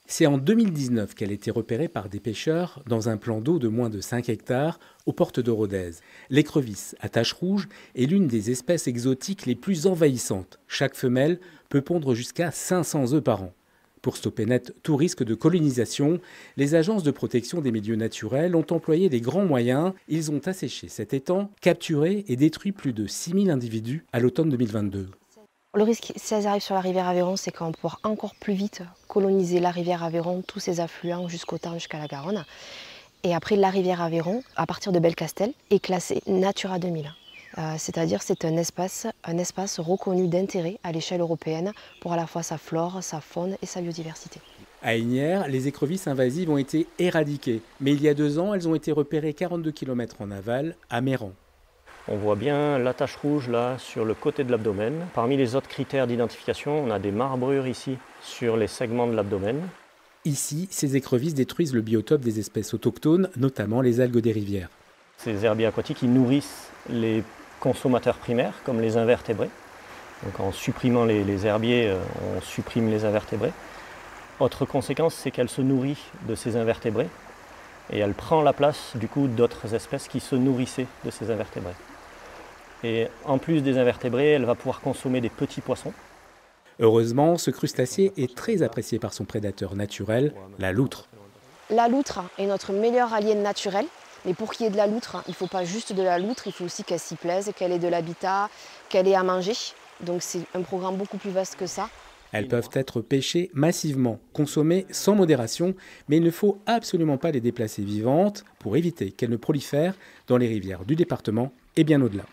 C'est en 2019 qu'elle a été repérée par des pêcheurs dans un plan d'eau de moins de 5 hectares aux portes de Rodez. L'écrevisse à taches rouges est l'une des espèces exotiques les plus envahissantes. Chaque femelle peut pondre jusqu'à 500 œufs par an. Pour stopper net tout risque de colonisation, les agences de protection des milieux naturels ont employé des grands moyens. Ils ont asséché cet étang, capturé et détruit plus de 6000 individus à l'automne 2022. Le risque, si elles arrivent sur la rivière Aveyron, c'est qu'on va pouvoir encore plus vite coloniser la rivière Aveyron, tous ses affluents jusqu'au Tarn, jusqu'à la Garonne. Et après, la rivière Aveyron, à partir de Belcastel, est classée Natura 2000. C'est-à-dire c'est un espace reconnu d'intérêt à l'échelle européenne pour à la fois sa flore, sa faune et sa biodiversité. À Asnières, les écrevisses invasives ont été éradiquées. Mais il y a 2 ans, elles ont été repérées 42 km en aval, à Méran. On voit bien la tache rouge là sur le côté de l'abdomen. Parmi les autres critères d'identification, on a des marbrures ici sur les segments de l'abdomen. Ici, ces écrevisses détruisent le biotope des espèces autochtones, notamment les algues des rivières. Ces herbiers aquatiques, ils nourrissent les consommateurs primaires, comme les invertébrés. Donc en supprimant les herbiers, on supprime les invertébrés. Autre conséquence, c'est qu'elle se nourrit de ces invertébrés et elle prend la place du coup d'autres espèces qui se nourrissaient de ces invertébrés. Et en plus des invertébrés, elle va pouvoir consommer des petits poissons. Heureusement, ce crustacé est très apprécié par son prédateur naturel, la loutre. La loutre est notre meilleur allié naturel. Mais pour qu'il y ait de la loutre, il ne faut pas juste de la loutre, il faut aussi qu'elle s'y plaise, qu'elle ait de l'habitat, qu'elle ait à manger. Donc c'est un programme beaucoup plus vaste que ça. Elles peuvent être pêchées massivement, consommées sans modération, mais il ne faut absolument pas les déplacer vivantes pour éviter qu'elles ne prolifèrent dans les rivières du département et bien au-delà.